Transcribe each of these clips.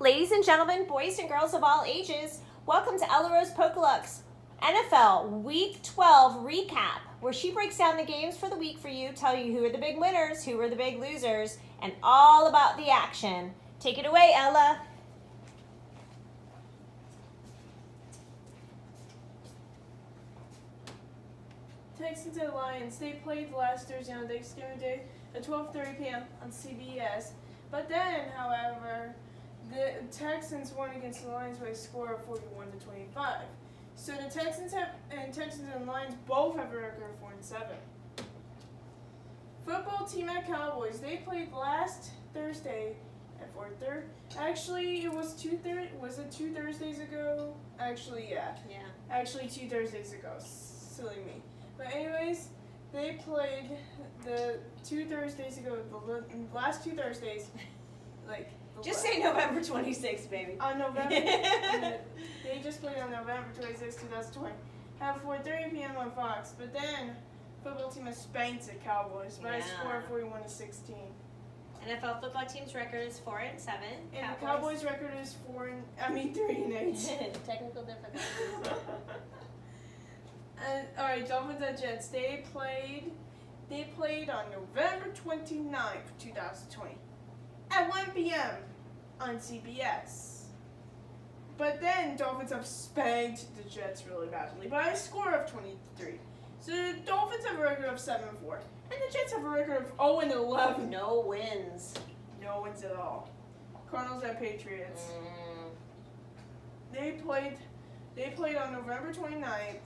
Ladies and gentlemen, boys and girls of all ages, welcome to Ella Rose Pokeluck's NFL Week 12 recap, where she breaks down the games for the week for you, tell you who are the big winners, who are the big losers, and all about the action. Take it away, Ella. Texans and Lions, they played last Thursday on Thanksgiving Day at 12:30 p.m. on CBS. But then, however, the Texans won against the Lions by a score of 41-25. So the Texans and Lions both have a record of 4-7. Football team at Cowboys, they played last Thursday at 4:30. Actually, it was was it 2 Thursdays ago? Actually, yeah. Yeah. Actually, 2 Thursdays ago. Silly me. But anyways, they played the 2 Thursdays ago, the last 2 Thursdays, Just say November 26th, baby. on November. They just played on November 26, 2020, at 4:30 p.m. on Fox. But then, football team has spanked the Cowboys by a score of 41-16. NFL football team's record is 4-7. And the Cowboys' record is 3-8. Technical difficulties. And all right, Dolphins and Jets. They played on November 29th, 2020, at 1 p.m. on CBS. But then Dolphins have spanked the Jets really badly by a score of 23. So the Dolphins have a record of 7-4, and the Jets have a record of 0-11. No wins. No wins at all. Cardinals and Patriots. They played on November 29th.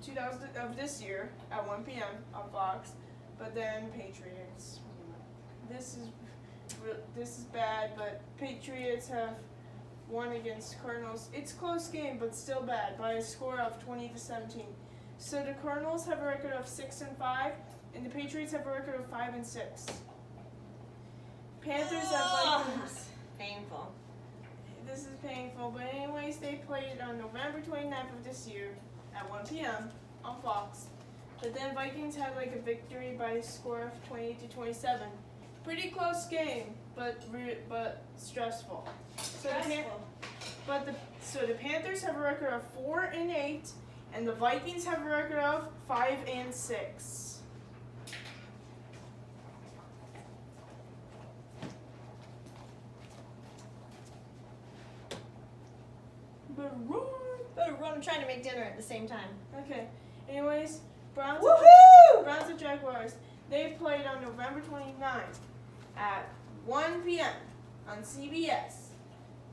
2000 of this year at 1 p.m. on Fox, but then Patriots. This is bad, but Patriots have won against Cardinals. It's a close game, but still bad by a score of 20-17. So the Cardinals have a record of 6-5, and the Patriots have a record of 5-6. Panthers have Vikings. Painful. This is painful, but anyways, they played on November 29th of this year at 1 p.m. on Fox. But then Vikings had a victory by a score of 28-27. Pretty close game, but stressful. So the Panthers have a record of 4-8, and the Vikings have a record of 5-6. Better run. I'm trying to make dinner at the same time. Okay. Anyways, Browns and Jaguars, they played on November 29th at 1 p.m. on CBS.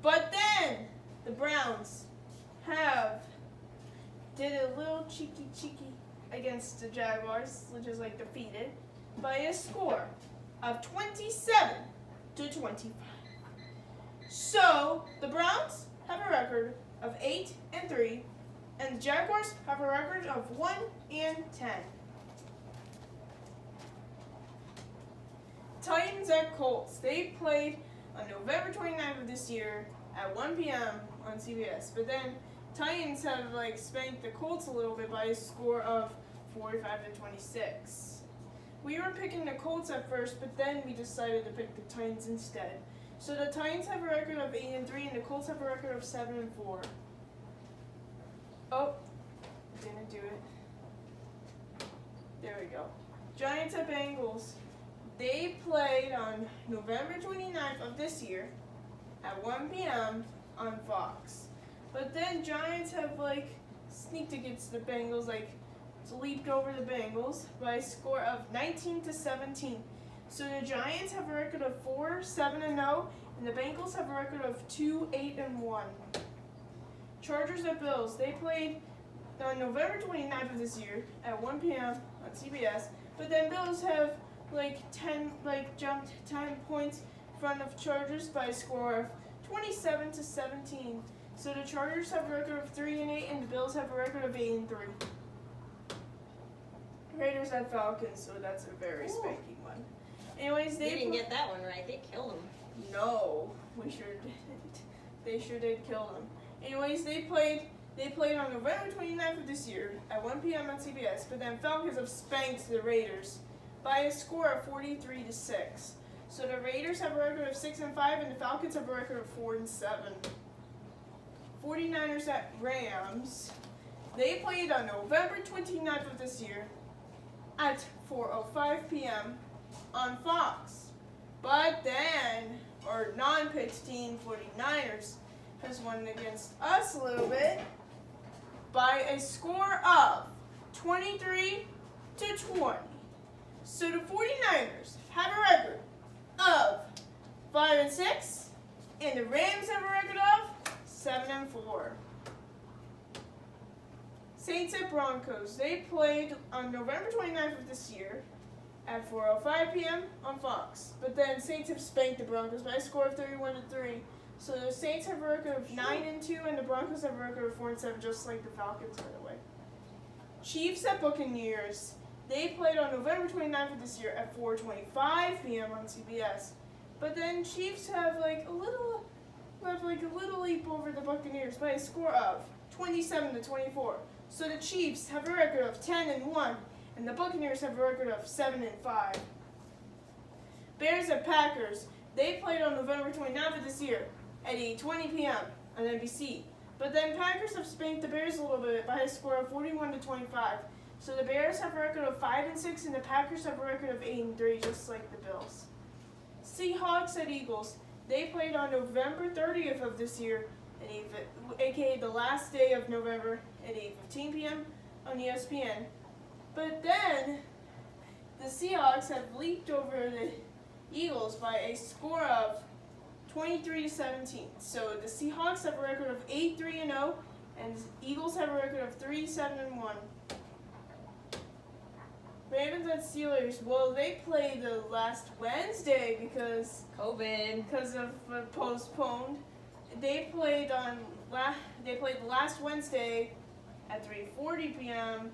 But then the Browns did a little cheeky against the Jaguars, which is defeated by a score of 27-25. So the Browns have a record of 8-3, and the Jaguars have a record of 1-10. Titans at Colts. They played on November 29th of this year at 1 p.m. on CBS. But then Titans have spanked the Colts a little bit by a score of 45-26. We were picking the Colts at first, but then we decided to pick the Titans instead. So the Titans have a record of 8-3, and the Colts have a record of 7-4. Oh, didn't do it. There we go. Giants at Bengals. They played on November 29th of this year at 1 p.m. on Fox. But then Giants have sneaked against the Bengals, leaped over the Bengals by a score of 19-17. So the Giants have a record of 4-7-0, and the Bengals have a record of 2-8-1. Chargers at Bills. They played on November 29th of this year at 1 p.m. on CBS. But then Bills have jumped 10 points in front of Chargers by a score of 27-17. So the Chargers have a record of 3-8, and the Bills have a record of 8-3. Raiders at Falcons. So that's a very spanking one. Anyways, They didn't get that one right. They killed him. No, we sure didn't. They sure did kill them. Anyways, they played on November 29th of this year at 1 p.m. on CBS, but then Falcons have spanked the Raiders by a score of 43-6. So the Raiders have a record of 6-5, and the Falcons have a record of 4-7. 49ers at Rams. They played on November 29th of this year at 4:05 p.m. on Fox. But then, our non-pitch team, 49ers, has won against us a little bit by a score of 23-20. So the 49ers have a record of 5-6, and the Rams have a record of 7-4. Saints at Broncos. They played on November 29th of this year at 4:05 p.m. on Fox. But then Saints have spanked the Broncos by a score of 31-3. So the Saints have a record of 9-2, and the Broncos have a record of 4-7, just like the Falcons, by the way. Chiefs at Buccaneers. They played on November 29th of this year at 4:25 p.m. on CBS. But then Chiefs have a little leap over the Buccaneers by a score of 27-24. So the Chiefs have a record of 10-1, and the Buccaneers have a record of 7-5. Bears at Packers. They played on November 29th of this year at 8:20 p.m. on NBC. But then Packers have spanked the Bears a little bit by a score of 41-25. So the Bears have a record of 5-6, and the Packers have a record of 8-3, just like the Bills. Seahawks at Eagles. They played on November 30th of this year, aka the last day of November, at 8:15 p.m. on ESPN. But then the Seahawks have leaped over the Eagles by a score of 23-17. So the Seahawks have a record of 8-3-0, and the Eagles have a record of 3-7-1. Ravens at Steelers. Well, they played the last Wednesday because of postponed. They played last Wednesday at 3:40 p.m.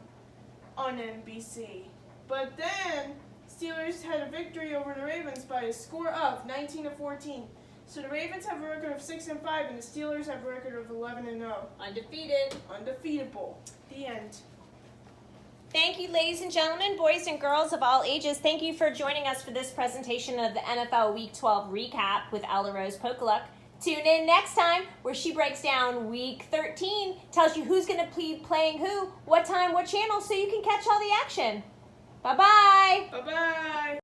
on NBC. But then Steelers had a victory over the Ravens by a score of 19-14. So the Ravens have a record of 6-5, and the Steelers have a record of 11-0. Undefeated. Undefeatable. The end. Thank you, ladies and gentlemen, boys and girls of all ages. Thank you for joining us for this presentation of the NFL Week 12 recap with Ella Rose Pokaluk. Tune in next time where she breaks down Week 13, tells you who's going to be playing who, what time, what channel, so you can catch all the action. Bye-bye. Bye-bye.